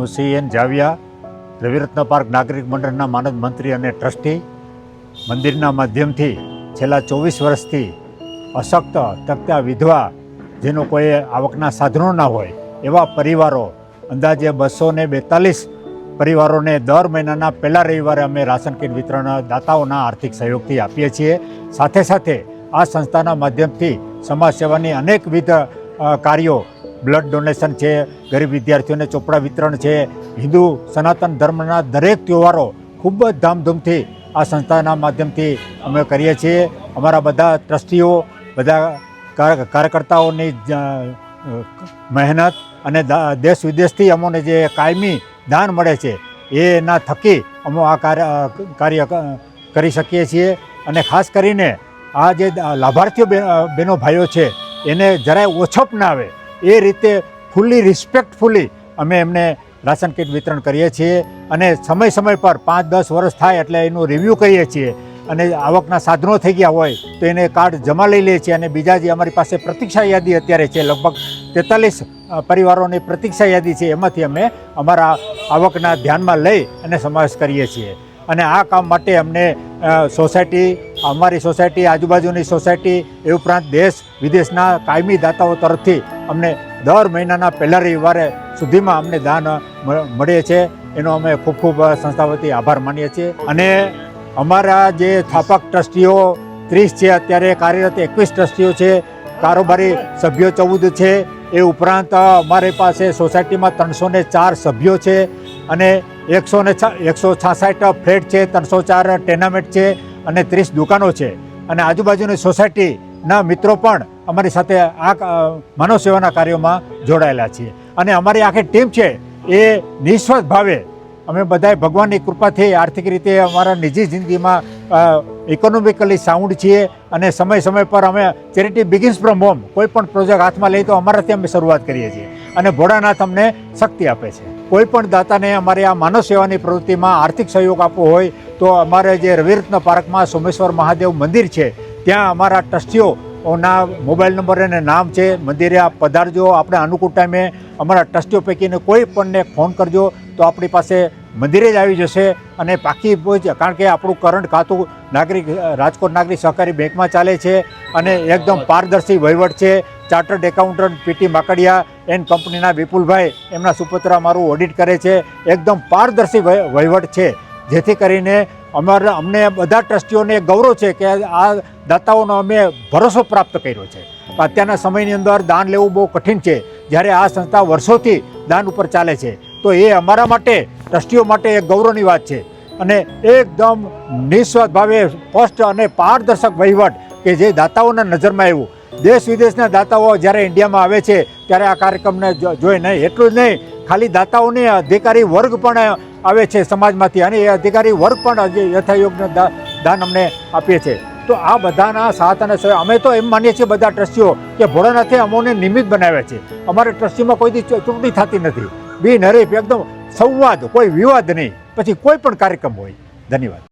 હું CN Javiya, Raviratna park નાગરિક મંડળના માનદ મંત્રી અને ટ્રસ્ટી. મંદિરના માધ્યમથી છેલ્લા 24 વર્ષથી અશક્ત, તકતા, વિધવા, જેનો કોઈ આવકના સાધનો ના હોય એવા પરિવારો, અંદાજે 242 પરિવારોને દર મહિનાના પહેલા રવિવારે અમે રાશન કીટ વિતરણ દાતાઓના આર્થિક સહયોગથી આપીએ છીએ. સાથે સાથે આ સંસ્થાના માધ્યમથી સમાજ સેવાની અનેકવિધ કાર્યો, બ્લડ ડોનેશન છે, ગરીબ વિદ્યાર્થીઓને ચોપડા વિતરણ છે, હિન્દુ સનાતન ધર્મના દરેક તહેવારો ખૂબ જ ધામધૂમથી આ સંસ્થાના માધ્યમથી અમે કરીએ છીએ. અમારા બધા ટ્રસ્ટીઓ, બધા કાર્યકર્તાઓની મહેનત અને દેશ વિદેશથી અમોને જે કાયમી દાન મળે છે એના થકી અમે આ કાર્ય કરી શકીએ છીએ. અને ખાસ કરીને આ જે લાભાર્થીઓ બહેનો ભાઈઓ છે એને જરાય ઓછપ ના આવે એ રીતે ફૂલ્લી રિસ્પેક્ટફુલી અમે એમને રાશન કીટ વિતરણ કરીએ છીએ. અને સમય પર 5-10 વર્ષ થાય એટલે એનું રિવ્યૂ કરીએ છીએ. અને આવકના સાધનો થઈ ગયા હોય તો એને કાર્ડ જમા લઈ લઈએ છીએ. અને બીજા જે અમારી પાસે પ્રતીક્ષા યાદી અત્યારે છે, લગભગ 43 પરિવારોની પ્રતીક્ષા યાદી છે, એમાંથી અમે અમારા આવકના ધ્યાનમાં લઈ અને સમાવેશ કરીએ છીએ. અને આ કામ માટે અમને સોસાયટી, અમારી સોસાયટી, આજુબાજુની સોસાયટી, એ ઉપરાંત દેશ વિદેશના કાયમી દાતાઓ તરફથી અમને દર મહિનાના પહેલા રવિવારે સુધીમાં અમને દાન મળે છે. એનો અમે ખૂબ ખૂબ સંસ્થા વતી આભાર માનીએ છીએ. અને અમારા જે સ્થાપક ટ્રસ્ટીઓ 30 છે, અત્યારે કાર્યરત 21 ટ્રસ્ટીઓ છે, કારોબારી સભ્યો 14 છે. એ ઉપરાંત અમારી પાસે સોસાયટીમાં 304 સભ્યો છે અને 166 ફ્લેટ છે, 304 ટેનામેન્ટ છે અને 30 દુકાનો છે. અને આજુબાજુની સોસાયટીના મિત્રો પણ અમારી સાથે આ માનવ સેવાના કાર્યોમાં જોડાયેલા છીએ. અને અમારી આખી ટીમ છે એ નિસ્વાર્થ ભાવે અમે બધાએ ભગવાનની કૃપાથી આર્થિક રીતે અમારા નિજી જિંદગીમાં ઇકોનોમિકલી સાઉન્ડ છીએ. અને સમય પર અમે ચેરિટી બિગિન્સ ફ્રોમ હોમ, કોઈ પણ પ્રોજેક્ટ હાથમાં લઈ તો અમારાથી અમે શરૂઆત કરીએ છીએ. અને ભોળાનાથ અમને શક્તિ આપે છે. કોઈ પણ દાતાને અમારે આ માનવ સેવાની પ્રવૃત્તિમાં આર્થિક સહયોગ આપવો હોય તો અમારે જે રવિરત્ન પાર્કમાં સોમેશ્વર મહાદેવ મંદિર છે ત્યાં અમારા ટ્રસ્ટીઓના મોબાઈલ નંબર અને નામ છે. મંદિરે આપ પધારજો. આપણે અનુકૂળ ટાઈમે અમારા ટ્રસ્ટીઓ પૈકીને કોઈ પણને ફોન કરજો તો આપણી પાસે મંદિરે જ આવી જશે. અને પાકી કારણ કે આપણું કરંટ ખાતું રાજકોટ નાગરિક સહકારી બેંકમાં ચાલે છે અને એકદમ પારદર્શી વહીવટ છે. Chartered accountant PT Makadiya and કંપનીના વિપુલભાઈ, એમના સુપુત્ર મારું ઓડિટ કરે છે. એકદમ પારદર્શી વહીવટ છે, જેથી કરીને અમને બધા ટ્રસ્ટીઓને ગૌરવ છે કે આ દાતાઓનો અમે ભરોસો પ્રાપ્ત કર્યો છે. અત્યારના સમયની અંદર દાન લેવું બહુ કઠિન છે, જ્યારે આ સંસ્થા વર્ષોથી દાન ઉપર ચાલે છે. તો એ અમારા માટે, ટ્રસ્ટીઓ માટે એક ગૌરવની વાત છે. અને એકદમ નિસ્વાર્થ ભાવે સ્પષ્ટ અને પારદર્શક વહીવટ કે જે દાતાઓના નજરમાં આવ્યું. દેશ વિદેશના દાતાઓ જ્યારે ઇન્ડિયામાં આવે છે ત્યારે આ કાર્યક્રમને જોઈ નહીં, એટલું જ નહીં, ખાલી દાતાઓને અધિકારી વર્ગ પણ આવે છે સમાજમાંથી, અને એ અધિકારી વર્ગ પણ યથાયોગ્ય દાન અમને આપીએ છીએ. તો આ બધાના સાથ અને સહયોગ અમે તો એમ માનીએ છીએ બધા ટ્રસ્ટીઓ કે ભોળાનાથે અમોને નિમિત્ત બનાવ્યા છે. અમારે ટ્રસ્ટીમાં કોઈ દી ચૂંટણી થતી નથી. બિનહરીફ, એકદમ સંવાદ, કોઈ વિવાદ નહીં, પછી કોઈ પણ કાર્યક્રમ હોય. ધન્યવાદ.